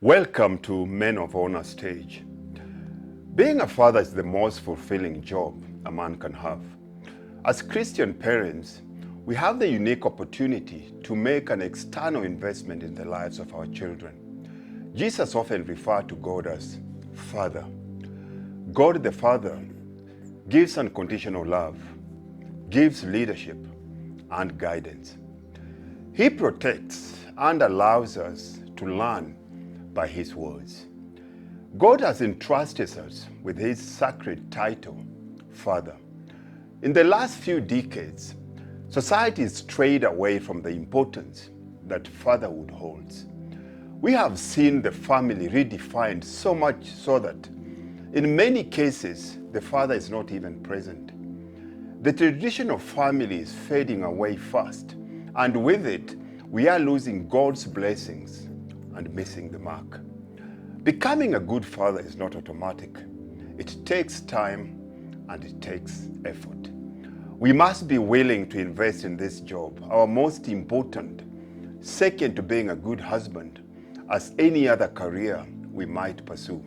Welcome to Men of Honor stage. Being a father is the most fulfilling job a man can have. As Christian parents, we have the unique opportunity to make an external investment in the lives of our children. Jesus often referred to God as Father. God the Father gives unconditional love, gives leadership and guidance. He protects and allows us to learn by His words. God has entrusted us with His sacred title, Father. In the last few decades, society has strayed away from the importance that fatherhood holds. We have seen the family redefined so much so that, in many cases, the father is not even present. The tradition of family is fading away fast, and with it, we are losing God's blessings and missing the mark. Becoming a good father is not automatic. It takes time and it takes effort. We must be willing to invest in this job, our most important, second to being a good husband, as any other career we might pursue.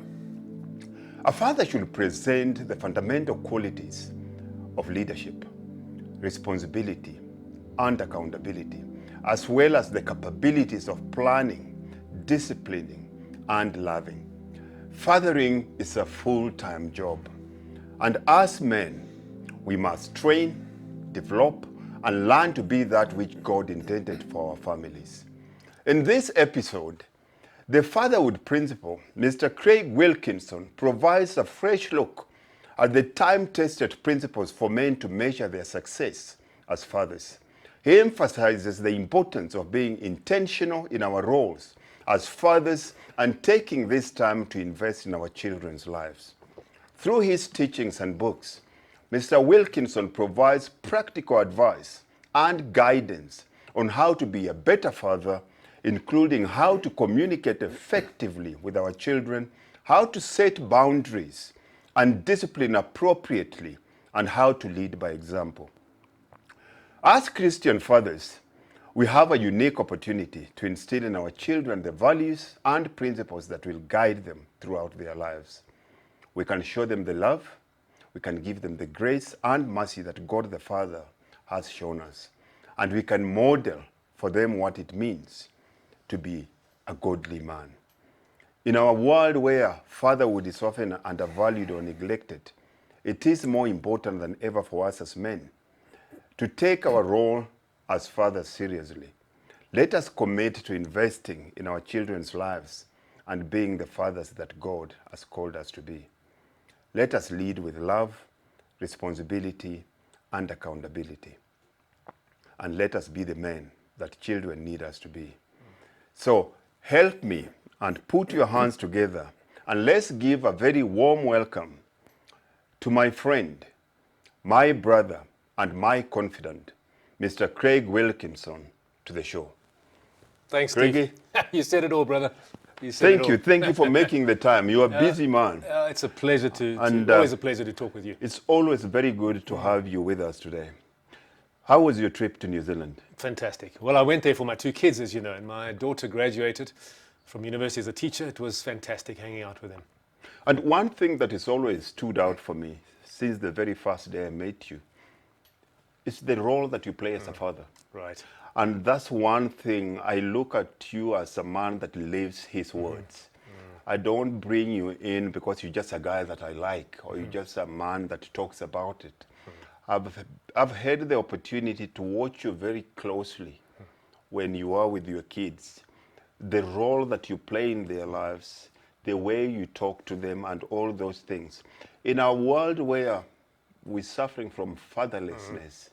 A father should present the fundamental qualities of leadership, responsibility, and accountability, as well as the capabilities of planning, disciplining, and loving. Fathering is a full-time job, and as men, we must train, develop, and learn to be that which God intended for our families. In this episode, the fatherhood principle, Mr. Craig Wilkinson provides a fresh look at the time-tested principles for men to measure their success as fathers. He emphasizes the importance of being intentional in our roles as fathers and taking this time to invest in our children's lives. Through his teachings and books, Mr. Wilkinson provides practical advice and guidance on how to be a better father, including how to communicate effectively with our children, how to set boundaries and discipline appropriately, and how to lead by example. As Christian fathers, we have a unique opportunity to instill in our children the values and principles that will guide them throughout their lives. We can show them the love, we can give them the grace and mercy that God the Father has shown us, and we can model for them what it means to be a godly man. In our world where fatherhood is often undervalued or neglected, it is more important than ever for us as men to take our role as fathers seriously. Let us commit to investing in our children's lives and being the fathers that God has called us to be. Let us lead with love, responsibility, and accountability. And let us be the men that children need us to be. So help me and put your hands together and let's give a very warm welcome to my friend, my brother, and my confidant, Mr. Craig Wilkinson, to the show. Thanks, Craigie. Steve. You said it all, brother. Thank you. Thank you for making the time. You're a busy man. It's a pleasure always a pleasure to talk with you. It's always very good to have you with us today. How was your trip to New Zealand? Fantastic. Well, I went there for my two kids, as you know, and my daughter graduated from university as a teacher. It was fantastic hanging out with them. And one thing that has always stood out for me since the very first day I met you is the role that you play as a father. Right. And that's one thing. I look at you as a man that lives his words. I don't bring you in because you're just a guy that I like or you're just a man that talks about it. I've had the opportunity to watch you very closely when you are with your kids. The role that you play in their lives, the way you talk to them and all those things. In a world where we're suffering from fatherlessness,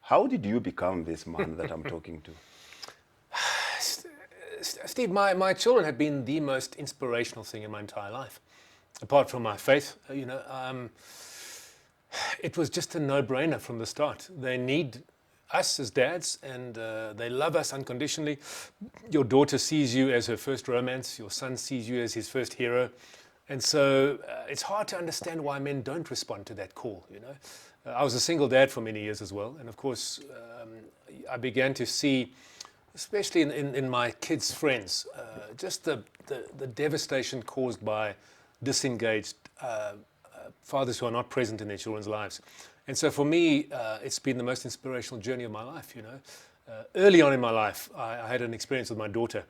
how did you become this man that I'm talking to? Steve, my children have been the most inspirational thing in my entire life. Apart from my faith, it was just a no-brainer from the start. They need us as dads, and they love us unconditionally. Your daughter sees you as her first romance. Your son sees you as his first hero. And so it's hard to understand why men don't respond to that call, you know. I was a single dad for many years as well. And of course, I began to see especially in my kids' friends, just the devastation caused by disengaged fathers who are not present in their children's lives. And so for me, it's been the most inspirational journey of my life, you know. Early on in my life, I had an experience with my daughter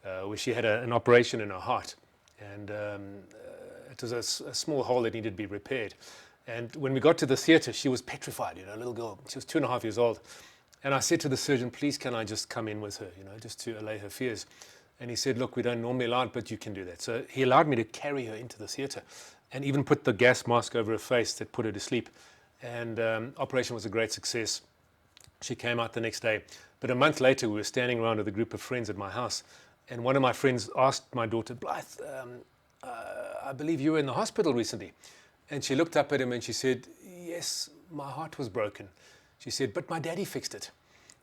where she had an operation in her heart. And it was a small hole that needed to be repaired. And when we got to the theatre, she was petrified, you know, a little girl. She was 2.5 years old. And I said to the surgeon, please, can I just come in with her, you know, just to allay her fears. And he said, look, we don't normally allow it, but you can do that. So he allowed me to carry her into the theatre and even put the gas mask over her face that put her to sleep. And operation was a great success. She came out the next day. But a month later, we were standing around with a group of friends at my house. And one of my friends asked my daughter, Blythe, I believe you were in the hospital recently. And she looked up at him and she said, yes, my heart was broken. She said, but my daddy fixed it.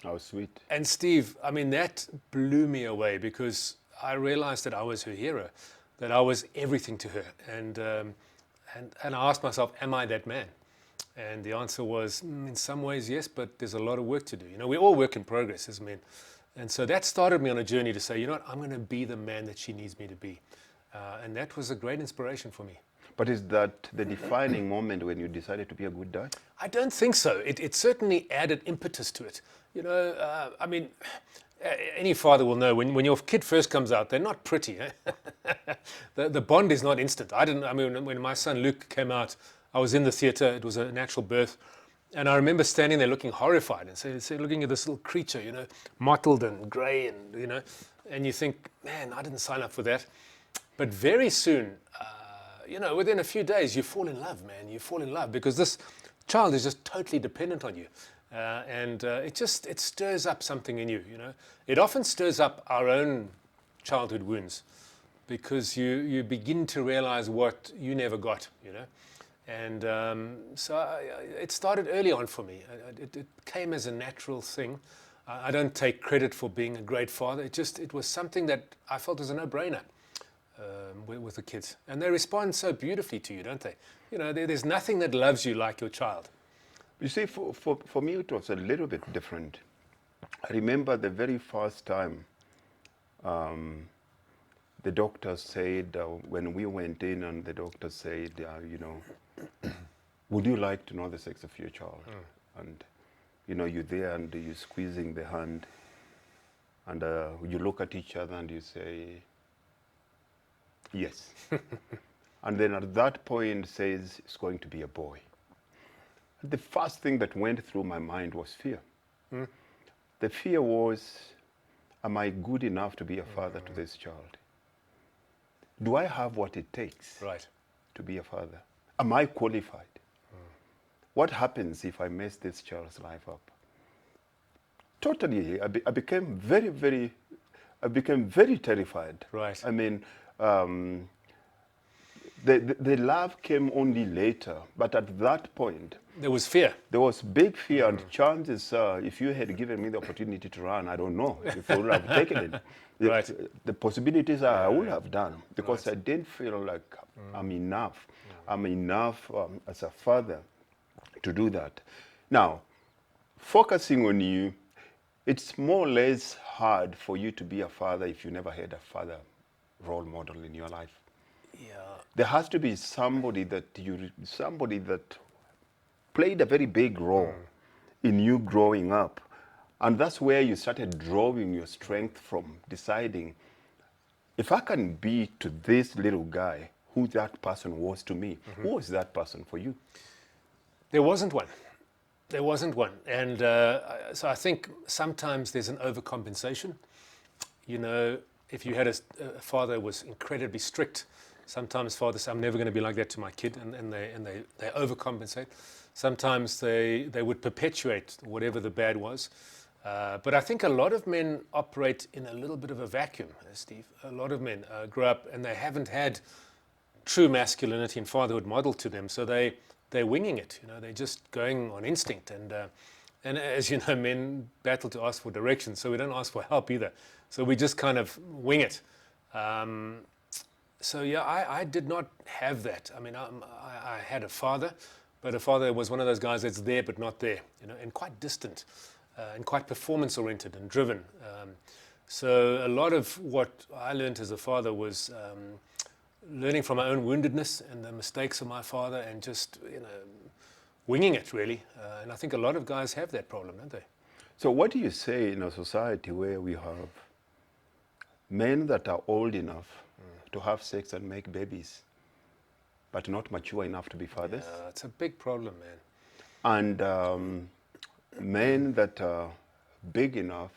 How sweet. And Steve, I mean, that blew me away because I realized that I was her hero, that I was everything to her. And I asked myself, am I that man? And the answer was, in some ways, yes, but there's a lot of work to do. You know, we all work in progress as men. And so that started me on a journey to say, you know what, I'm going to be the man that she needs me to be. And that was a great inspiration for me. But is that the defining moment when you decided to be a good dad? I don't think so. It certainly added impetus to it. You know, I mean, any father will know when your kid first comes out, they're not pretty. Eh? the bond is not instant. I mean, when my son Luke came out, I was in the theatre. It was a natural birth. And I remember standing there looking horrified and looking at this little creature, you know, mottled and grey and, you know, and you think, man, I didn't sign up for that. But very soon, you know, within a few days, you fall in love, man. You fall in love because this child is just totally dependent on you. It stirs up something in you, you know. It often stirs up our own childhood wounds because you begin to realize what you never got, you know. And it started early on for me. It came as a natural thing. I don't take credit for being a great father. It was something that I felt was a no-brainer with the kids. And they respond so beautifully to you, don't they? You know, there's nothing that loves you like your child. You see, for me, it was a little bit different. I remember the very first time the doctor said, when we went in and the doctor said, you know, would you like to know the sex of your child? And, you know, you're there and you're squeezing the hand and you look at each other and you say, yes. And then at that point says, it's going to be a boy. The first thing that went through my mind was fear. The fear was, am I good enough to be a father to this child? Do I have what it takes to be a father? Am I qualified? What happens if I mess this child's life up? Totally, I became very terrified. Right. I mean, the love came only later, but at that point, there was fear. There was big fear, and chances are, if you had given me the opportunity to run, I don't know if I would have taken it. Right. The possibilities are I would have done because I didn't feel like I'm enough. I'm enough as a father to do that. Now, focusing on you, it's more or less hard for you to be a father if you never had a father role model in your life. Yeah. There has to be somebody that played a very big role in you growing up. And that's where you started drawing your strength from, deciding, if I can be to this little guy who that person was to me, who was that person for you? There wasn't one. There wasn't one. And so I think sometimes there's an overcompensation. You know, if you had a father who was incredibly strict, sometimes fathers say, I'm never going to be like that to my kid, and they overcompensate. Sometimes they would perpetuate whatever the bad was. But I think a lot of men operate in a little bit of a vacuum, Steve. A lot of men grow up and they haven't had true masculinity and fatherhood modeled to them, so they're winging it. You know, they're just going on instinct. And as you know, men battle to ask for direction, so we don't ask for help either. So we just kind of wing it. So yeah, I did not have that. I mean, I had a father, but a father was one of those guys that's there but not there, you know, and quite distant. and quite performance-oriented and driven. So a lot of what I learned as a father was learning from my own woundedness and the mistakes of my father, and just winging it really. And I think a lot of guys have that problem, don't they? So what do you say in a society where we have men that are old enough to have sex and make babies, but not mature enough to be fathers? Yeah, it's a big problem, man. And men that are big enough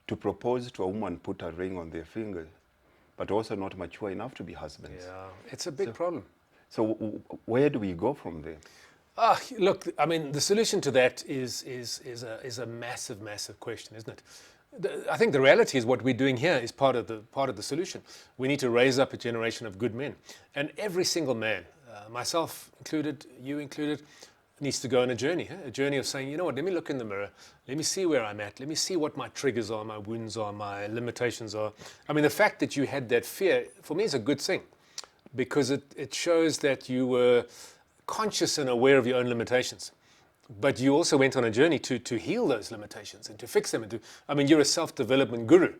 to propose to a woman, put a ring on their finger, but also not mature enough to be husbands. Yeah, it's a big problem. So where do we go from there? Look, I mean, the solution to that is a massive, massive question, isn't it? I think the reality is what we're doing here is part of the solution. We need to raise up a generation of good men, and every single man, myself included, you included, needs to go on a journey of saying, you know what, let me look in the mirror, let me see where I'm at, let me see what my triggers are, my wounds are, my limitations are. I mean, the fact that you had that fear, for me, is a good thing, because it shows that you were conscious and aware of your own limitations. But you also went on a journey to heal those limitations and to fix them. I mean, you're a self-development guru,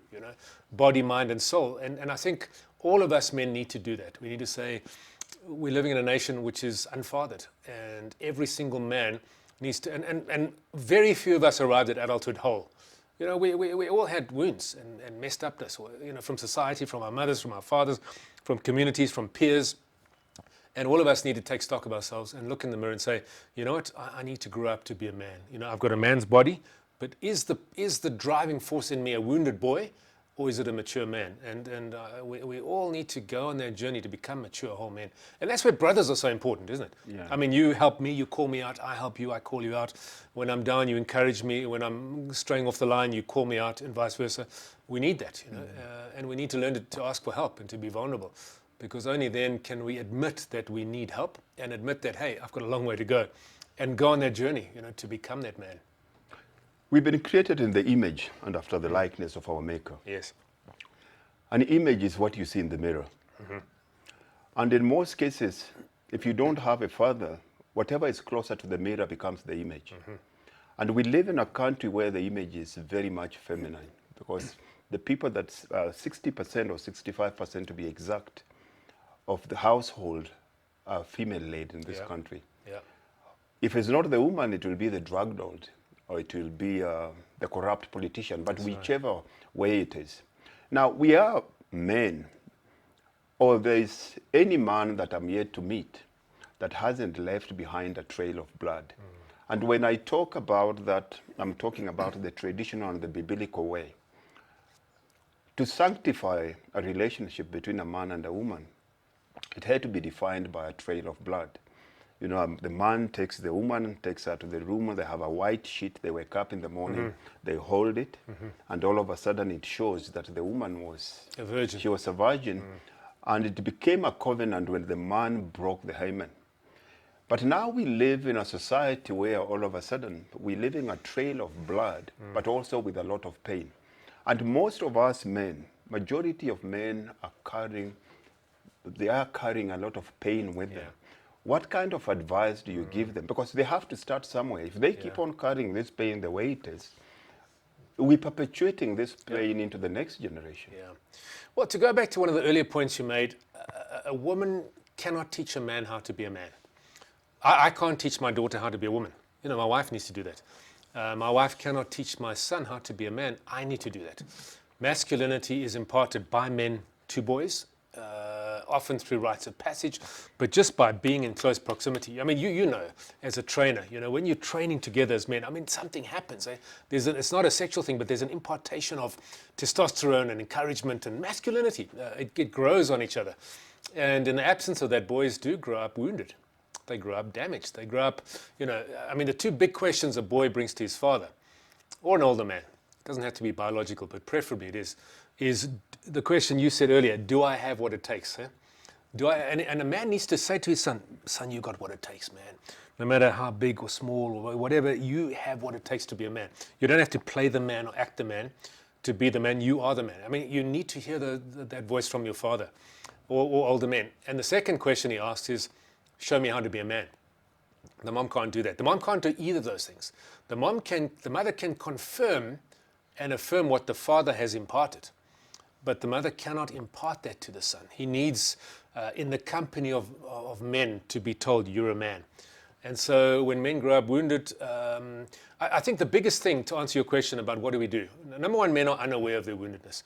body, mind, and soul. And I think all of us men need to do that. We need to say, we're living in a nation which is unfathered, and every single man needs to, and very few of us arrived at adulthood whole. We all had wounds and messed upness, from society, from our mothers, from our fathers, from communities, from peers. And all of us need to take stock of ourselves and look in the mirror and say, you know what, I need to grow up to be a man. I've got a man's body, but is the driving force in me a wounded boy, or is it a mature man? And we all need to go on that journey to become mature whole men. And that's where brothers are so important, isn't it? Yeah. I mean, you help me, you call me out, I help you, I call you out. When I'm down, you encourage me. When I'm straying off the line, you call me out, and vice versa. We need that, and we need to learn to ask for help and to be vulnerable. Because only then can we admit that we need help, and admit that, hey, I've got a long way to go, and go on that journey, to become that man. We've been created in the image and after the likeness of our Maker. Yes. An image is what you see in the mirror. Mm-hmm. And in most cases, if you don't have a father, whatever is closer to the mirror becomes the image. Mm-hmm. And we live in a country where the image is very much feminine, because the people that 60% or 65% to be exact of the household are female-led in this country. Yeah. If it's not the woman, it will be the drug lord, or it will be the corrupt politician, but whichever way it is. Now, we are men, or there is any man that I'm yet to meet that hasn't left behind a trail of blood. Mm. And when I talk about that, I'm talking about the traditional and the biblical way. To sanctify a relationship between a man and a woman, it had to be defined by a trail of blood. The man takes the woman, takes her to the room, they have a white sheet, they wake up in the morning, they hold it, and all of a sudden it shows that the woman was a virgin. She was a virgin, and it became a covenant when the man broke the hymen. But now we live in a society where all of a sudden we're living a trail of blood, but also with a lot of pain. And most of us men, majority of men are carrying a lot of pain with them. What kind of advice do you give them? Because they have to start somewhere. If they keep on carrying this pain the way it is, we're perpetuating this pain into the next generation. Yeah. Well, to go back to one of the earlier points you made, a woman cannot teach a man how to be a man. I can't teach my daughter how to be a woman. My wife needs to do that. My wife cannot teach my son how to be a man. I need to do that. Masculinity is imparted by men to boys, often through rites of passage, but just by being in close proximity. I mean, you know, as a trainer, when you're training together as men, I mean, something happens. It's not a sexual thing, but there's an impartation of testosterone and encouragement and masculinity. It grows on each other. And in the absence of that, boys do grow up wounded. They grow up damaged. They grow up, I mean, the two big questions a boy brings to his father, or an older man, it doesn't have to be biological, but preferably it is the question you said earlier, do I have what it takes? Eh? And a man needs to say to his son, you got what it takes, man. No matter how big or small or whatever, you have what it takes to be a man. You don't have to play the man or act the man to be the man. You are the man. I mean, you need to hear that voice from your father or older men. And the second question he asks is, show me how to be a man. The mom can't do that. The mom can't do either of those things. The mother can confirm and affirm what the father has imparted, but the mother cannot impart that to the son. He needs, in the company of men, to be told, you're a man. And so when men grow up wounded, I think the biggest thing, to answer your question about what do we do, number one, men are unaware of their woundedness.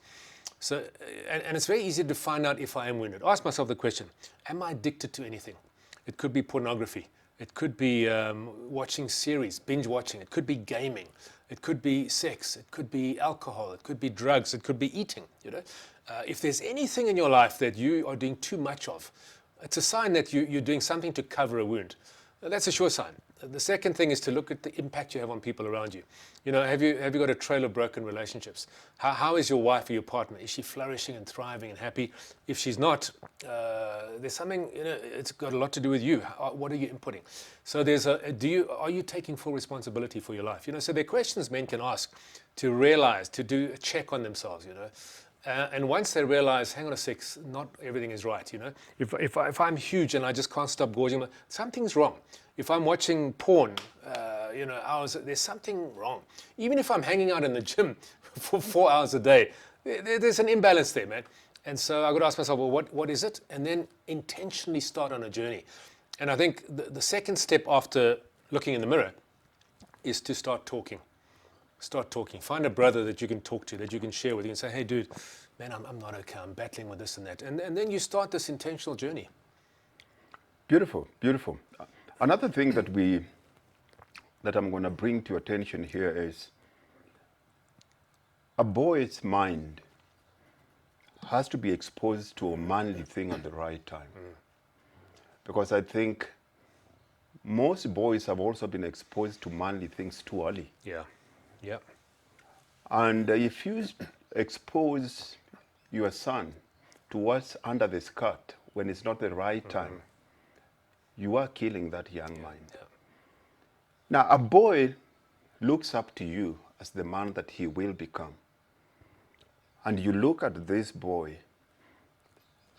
So, and it's very easy to find out if I am wounded. Ask myself the question, am I addicted to anything? It could be pornography. It could be watching series, binge watching. It could be gaming. It could be sex. It could be alcohol. It could be drugs. It could be eating. You know, if there's anything in your life that you are doing too much of, it's a sign that you're doing something to cover a wound. That's a sure sign. The second thing is to look at the impact you have on people around you. You know, have you got a trail of broken relationships? How is your wife or your partner? Is she flourishing and thriving and happy? If she's not, there's something, you know, it's got a lot to do with you. What are you inputting? So are you taking full responsibility for your life? You know, so there are questions men can ask to realize, to do a check on themselves, you know. And once they realize, hang on a sec, not everything is right, you know. If I'm huge and I just can't stop gorging, something's wrong. If I'm watching porn, you know, hours, there's something wrong. Even if I'm hanging out in the gym for 4 hours a day, there's an imbalance there, man. And so I've got to ask myself, well, what is it? And then intentionally start on a journey. And I think the second step after looking in the mirror is to start talking. Start talking. Find a brother that you can talk to, that you can share with. You can say, hey, dude, man, I'm not okay. I'm battling with this and that. And then you start this intentional journey. Beautiful, beautiful. Another thing that I'm going to bring to your attention here is a boy's mind has to be exposed to a manly thing at the right time. Because I think most boys have also been exposed to manly things too early. Yeah. Yeah. And if you expose your son to what's under the skirt when it's not the right time, you are killing that young mind. Yeah. Now, a boy looks up to you as the man that he will become. And you look at this boy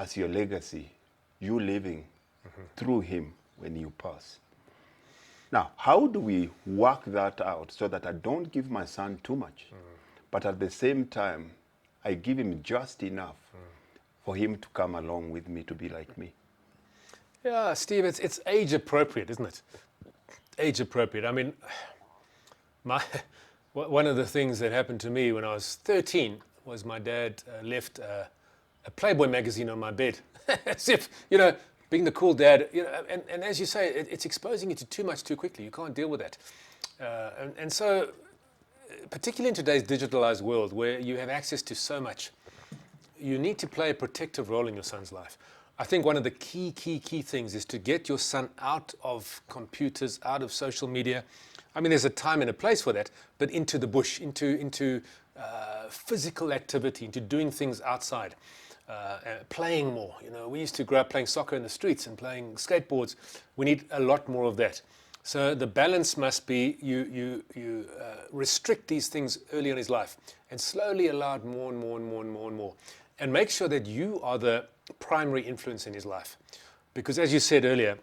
as your legacy, you living through him when you pass. Now, how do we work that out so that I don't give my son too much, but at the same time, I give him just enough for him to come along with me to be like me? Yeah, Steve, it's age appropriate, isn't it? Age appropriate. I mean, one of the things that happened to me when I was 13 was my dad left a Playboy magazine on my bed. As if, you know, being the cool dad, you know, and as you say, it's exposing you to too much too quickly. You can't deal with that. And so, particularly in today's digitalized world where you have access to so much, you need to play a protective role in your son's life. I think one of the key things is to get your son out of computers, out of social media. I mean, there's a time and a place for that, but into the bush, into physical activity, into doing things outside. Playing more. You know, we used to grow up playing soccer in the streets and playing skateboards. We need a lot more of that. So the balance must be you restrict these things early in his life and slowly allow it more and more. And make sure that you are the primary influence in his life. Because as you said earlier,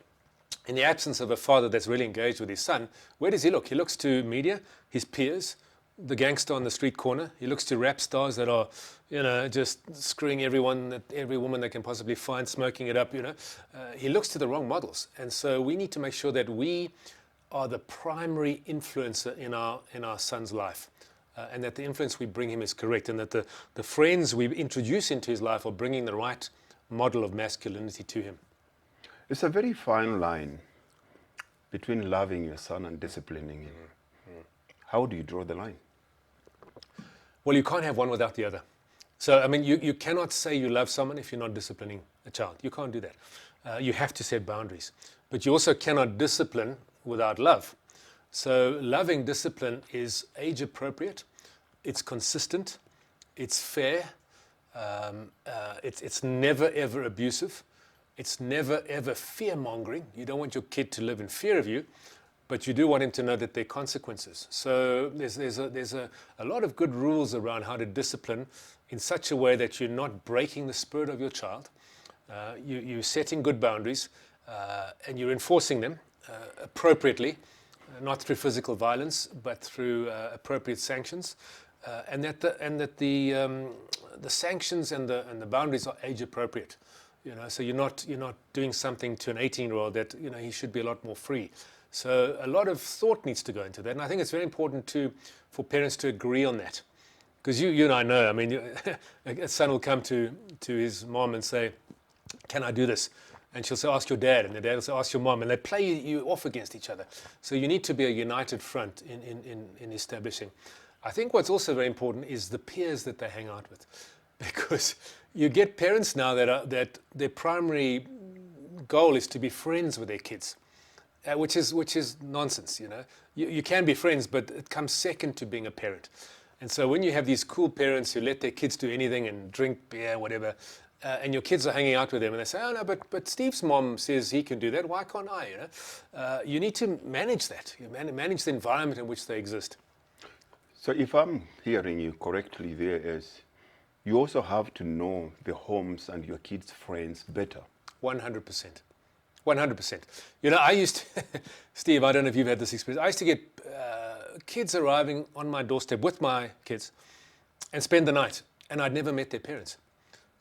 in the absence of a father that's really engaged with his son, where does he look? He looks to media, his peers, the gangster on the street corner. He looks to rap stars that are, you know, just screwing every woman they can possibly find, smoking it up, you know. He looks to the wrong models. And so we need to make sure that we are the primary influencer in our son's life. And that the influence we bring him is correct, and that the friends we introduce into his life are bringing the right model of masculinity to him. It's a very fine line between loving your son and disciplining him. How do you draw the line? Well, you can't have one without the other. So, I mean, you cannot say you love someone if you're not disciplining a child. You can't do that. You have to set boundaries. But you also cannot discipline without love. So loving discipline is age appropriate, it's consistent, it's fair, it's never ever abusive, it's never ever fear-mongering. You don't want your kid to live in fear of you, but you do want him to know that there are consequences. So there's a lot of good rules around how to discipline in such a way that you're not breaking the spirit of your child. You're setting good boundaries and you're enforcing them. appropriately, not through physical violence, but through appropriate sanctions, and that the sanctions and the boundaries are age appropriate. So you're not doing something to an 18-year-old that he should be a lot more free. So a lot of thought needs to go into that, and I think it's very important for parents to agree on that, because you and I know. I mean, a son will come to his mom and say, "Can I do this?" And she'll say, "Ask your dad," and the dad will say, "Ask your mom," and they play you off against each other. So you need to be a united front in establishing. I think what's also very important is the peers that they hang out with, because you get parents now that their primary goal is to be friends with their kids, which is nonsense. You can be friends, but it comes second to being a parent. And so when you have these cool parents who let their kids do anything and drink beer, whatever, and your kids are hanging out with them, and they say, "Oh no, but Steve's mom says he can do that. Why can't I?" You need to manage that. You manage the environment in which they exist. So if I'm hearing you correctly, there is, you also have to know the homes and your kids' friends better. 100%. 100%. I used to, Steve, I don't know if you've had this experience. I used to get kids arriving on my doorstep with my kids and spend the night, and I'd never met their parents.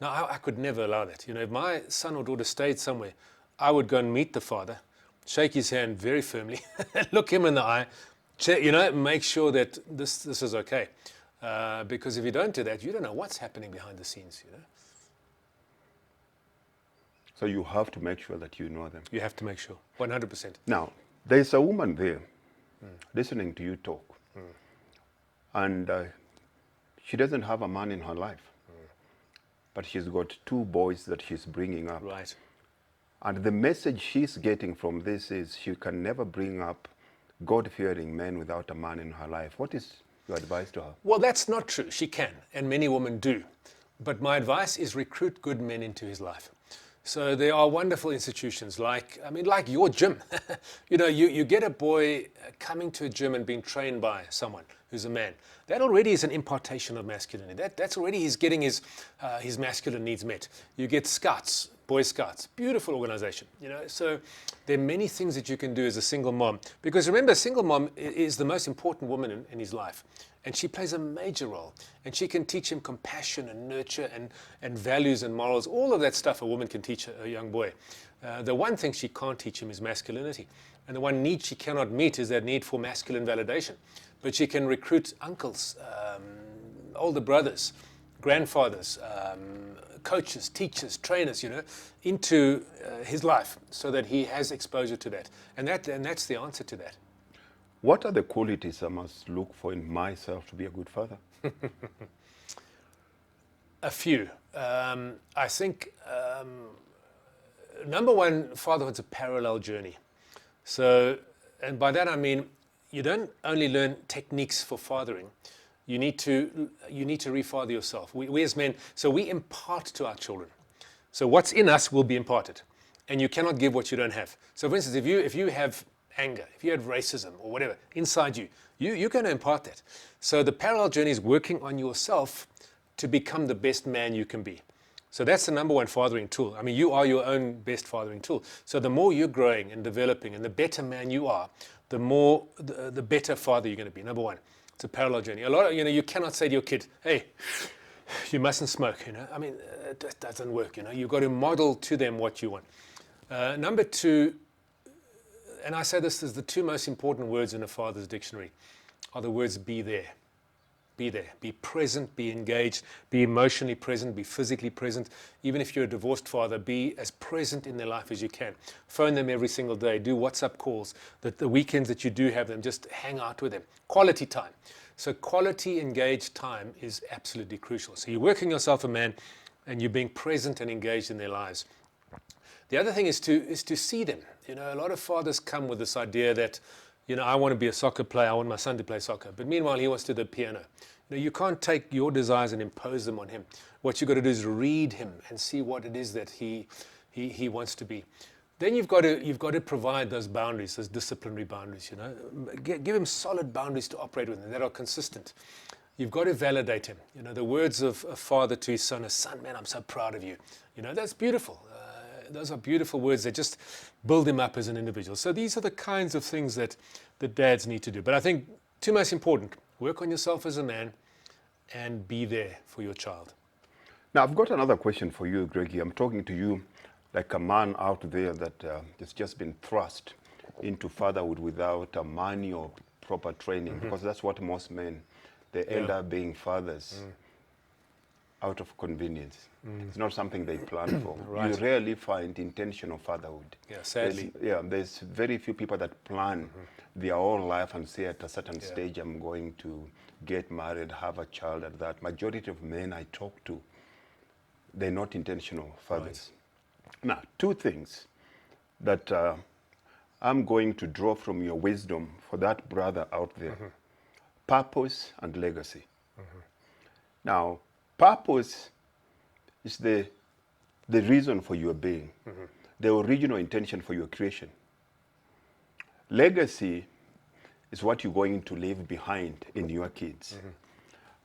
Now, I could never allow that. If my son or daughter stayed somewhere, I would go and meet the father, shake his hand very firmly, look him in the eye, make sure that this is okay. Because if you don't do that, you don't know what's happening behind the scenes. So you have to make sure that you know them. You have to make sure, 100%. Now, there's a woman there listening to you talk, and she doesn't have a man in her life, but she's got 2 boys that she's bringing up. Right. And the message she's getting from this is she can never bring up God-fearing men without a man in her life. What is your advice to her? Well, that's not true. She can, and many women do. But my advice is recruit good men into his life. So there are wonderful institutions like your gym. You get a boy coming to a gym and being trained by someone who's a man. That already is an impartation of masculinity. That's already he's getting his masculine needs met. You get Scouts, Boy Scouts, beautiful organization. So there are many things that you can do as a single mom. Because remember, a single mom is the most important woman in his life. And she plays a major role. And she can teach him compassion and nurture and values and morals. All of that stuff a woman can teach a young boy. The one thing she can't teach him is masculinity. And the one need she cannot meet is that need for masculine validation. But she can recruit uncles, older brothers, grandfathers, coaches, teachers, trainers, into his life so that he has exposure to that. And that's the answer to that. What are the qualities I must look for in myself to be a good father? A few. I think, number one, fatherhood's a parallel journey. So, and by that I mean, you don't only learn techniques for fathering. You need to refather yourself. We as men, so we impart to our children. So what's in us will be imparted, and you cannot give what you don't have. So, for instance, if you have anger, if you have racism or whatever inside you're going to impart that. So the parallel journey is working on yourself to become the best man you can be. So that's the number one fathering tool. I mean, you are your own best fathering tool. So the more you're growing and developing, and the better man you are, the better father you're going to be. Number one, it's a parallel journey. A lot of you cannot say to your kid, "Hey, you mustn't smoke." I mean, it doesn't work. You've got to model to them what you want. Number two, and I say this is the 2 most important words in a father's dictionary, are the words "be there." Be there. Be present, be engaged, be emotionally present, be physically present. Even if you're a divorced father, be as present in their life as you can. Phone them every single day. Do WhatsApp calls. The weekends that you do have them, just hang out with them. Quality time. So quality engaged time is absolutely crucial. So you're working yourself a man and you're being present and engaged in their lives. The other thing is to see them. A lot of fathers come with this idea that, I want to be a soccer player, I want my son to play soccer. But meanwhile, he wants to do the piano. You can't take your desires and impose them on him. What you've got to do is read him and see what it is that he wants to be. Then you've got to provide those boundaries, those disciplinary boundaries. Give him solid boundaries to operate with that are consistent. You've got to validate him. The words of a father to his son are, "Son, man, I'm so proud of you." That's beautiful. Those are beautiful words that just build him up as an individual. So these are the kinds of things that dads need to do. But I think two most important, work on yourself as a man and be there for your child. Now, I've got another question for you, Greggy. I'm talking to you like a man out there that has just been thrust into fatherhood without a money or proper training, because that's what most men, they end up being fathers out of convenience. It's not something they plan for. Right. You rarely find intentional fatherhood. Yeah, sadly. There's very few people that plan their whole life and say at a certain stage, I'm going to get married, have a child at that. Majority of men I talk to, they're not intentional fathers. Right. Now, two things that I'm going to draw from your wisdom for that brother out there. Purpose and legacy. Now, purpose is the reason for your being, the original intention for your creation. Legacy is what you're going to leave behind in your kids.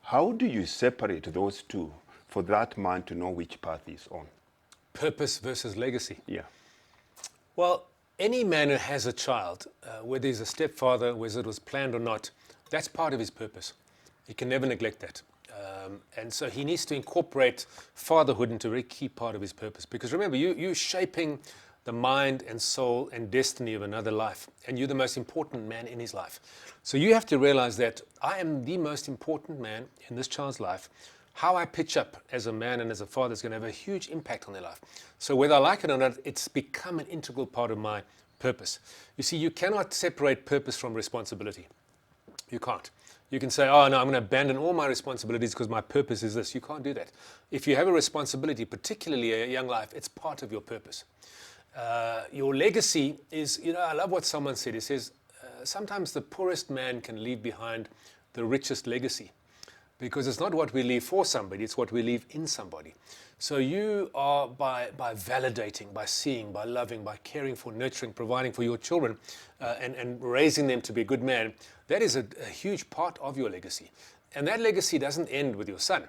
How do you separate those two for that man to know which path he's on? Purpose versus legacy. Yeah. Well, any man who has a child, whether he's a stepfather, whether it was planned or not, that's part of his purpose. He can never neglect that. And so he needs to incorporate fatherhood into a very key part of his purpose. Because remember, you're shaping the mind and soul and destiny of another life. And you're the most important man in his life. So you have to realize that I am the most important man in this child's life. How I pitch up as a man and as a father is going to have a huge impact on their life. So whether I like it or not, it's become an integral part of my purpose. You see, you cannot separate purpose from responsibility. You can't. You can say, oh no, I'm going to abandon all my responsibilities because my purpose is this. You can't do that. If you have a responsibility, particularly a young life, it's part of your purpose. Your legacy is, I love what someone said. He says, sometimes the poorest man can leave behind the richest legacy. Because it's not what we leave for somebody, it's what we leave in somebody. So you are, by validating, by seeing, by loving, by caring for, nurturing, providing for your children, and raising them to be a good man, that is a huge part of your legacy. And that legacy doesn't end with your son.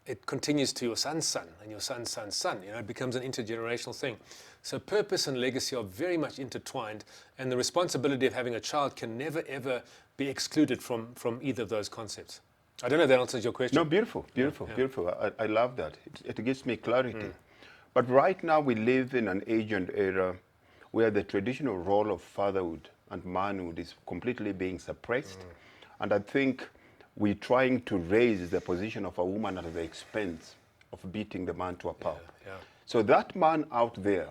It continues to your son's son and your son's son's son. It becomes an intergenerational thing. So purpose and legacy are very much intertwined, and the responsibility of having a child can never, ever be excluded from either of those concepts. I don't know if that answers your question. No, beautiful. I love that. It gives me clarity. But right now we live in an age and era where the traditional role of fatherhood and manhood is completely being suppressed. And I think we're trying to raise the position of a woman at the expense of beating the man to a pulp. So that man out there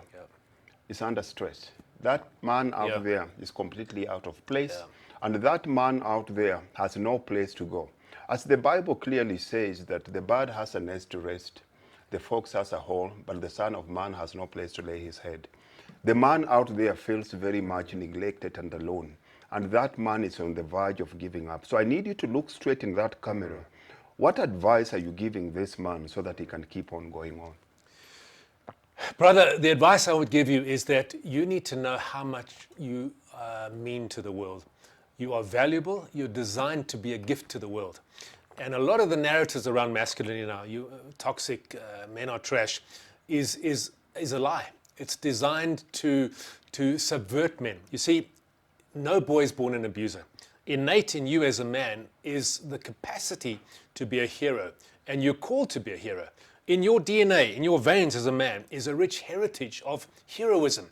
is under stress. That man out there is completely out of place. And that man out there has no place to go. As the Bible clearly says that the bird has a nest to rest, the fox has a hole, but the Son of Man has no place to lay his head. The man out there feels very much neglected and alone, and that man is on the verge of giving up. So I need you to look straight in that camera. What advice are you giving this man so that he can keep on going on? Brother, the advice I would give you is that you need to know how much you mean to the world. You are valuable. You're designed to be a gift to the world. And a lot of the narratives around masculinity now, toxic, men are trash, is a lie. It's designed to subvert men. You see, no boy is born an abuser. Innate in you as a man is the capacity to be a hero, and you're called to be a hero. In your DNA, in your veins as a man, is a rich heritage of heroism.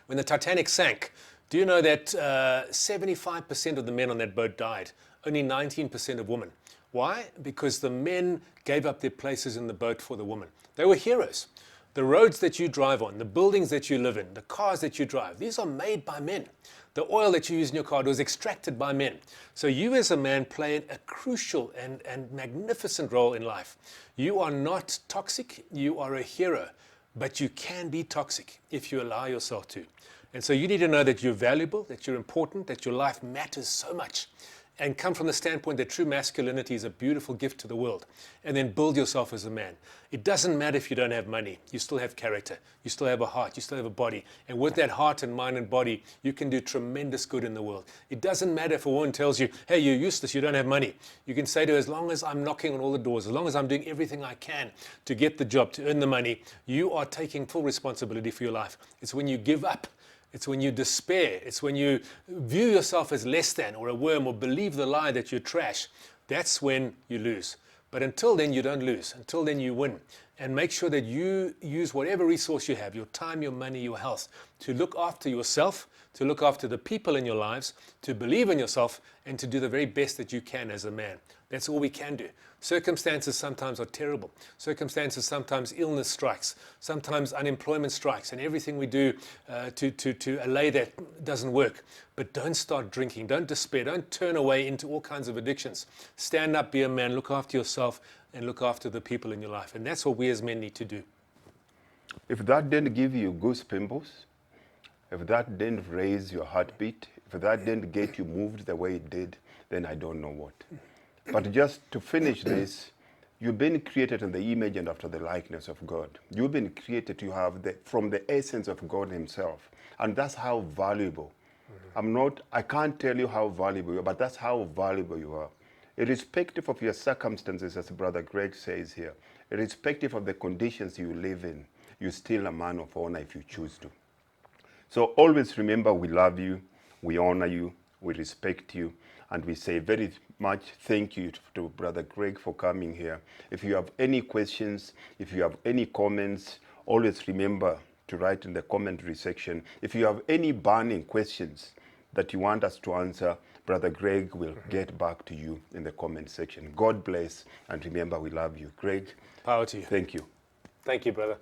When the Titanic sank, do you know that 75% of the men on that boat died? Only 19% of women. Why? Because the men gave up their places in the boat for the woman. They were heroes. The roads that you drive on, the buildings that you live in, the cars that you drive, these are made by men. The oil that you use in your car was extracted by men. So you as a man play a crucial and magnificent role in life. You are not toxic, you are a hero, but you can be toxic if you allow yourself to. And so you need to know that you're valuable, that you're important, that your life matters so much. and come from the standpoint that true masculinity is a beautiful gift to the world, and then build yourself as a man. It doesn't matter if you don't have money. You still have character. You still have a heart. You still have a body. And with that heart and mind and body, you can do tremendous good in the world. It doesn't matter if a woman tells you, hey, you're useless, you don't have money. You can say to her, as long as I'm knocking on all the doors, as long as I'm doing everything I can to get the job, to earn the money, you are taking full responsibility for your life. It's when you give up. It's when you despair. It's when you view yourself as less than or a worm or believe the lie that you're trash. That's when you lose. But until then, you don't lose. Until then, you win. And make sure that you use whatever resource you have, your time, your money, your health, to look after yourself, to look after the people in your lives, to believe in yourself, and to do the very best that you can as a man. That's all we can do. Circumstances sometimes are terrible. Circumstances sometimes illness strikes. Sometimes unemployment strikes, and everything we do to allay that doesn't work. But don't start drinking. Don't despair. Don't turn away into all kinds of addictions. Stand up, be a man, look after yourself, and look after the people in your life. And that's what we as men need to do. If that didn't give you goose pimples, if that didn't raise your heartbeat, if that didn't get you moved the way it did, then I don't know what. But just to finish this, you've been created in the image and after the likeness of God. You've been created to have from the essence of God himself. And that's how valuable. I can't tell you how valuable you are, but that's how valuable you are. Irrespective of your circumstances, as Brother Greg says here, irrespective of the conditions you live in, you're still a man of honor if you choose to. So always remember, we love you, we honor you, we respect you, and we say very much thank you to Brother Greg for coming here. If you have any questions, if you have any comments, always remember to write in the commentary section. If you have any burning questions that you want us to answer, Brother Greg will get back to you in the comment section. God bless, and remember, we love you. Greg, Power to you. thank you. Thank you, brother.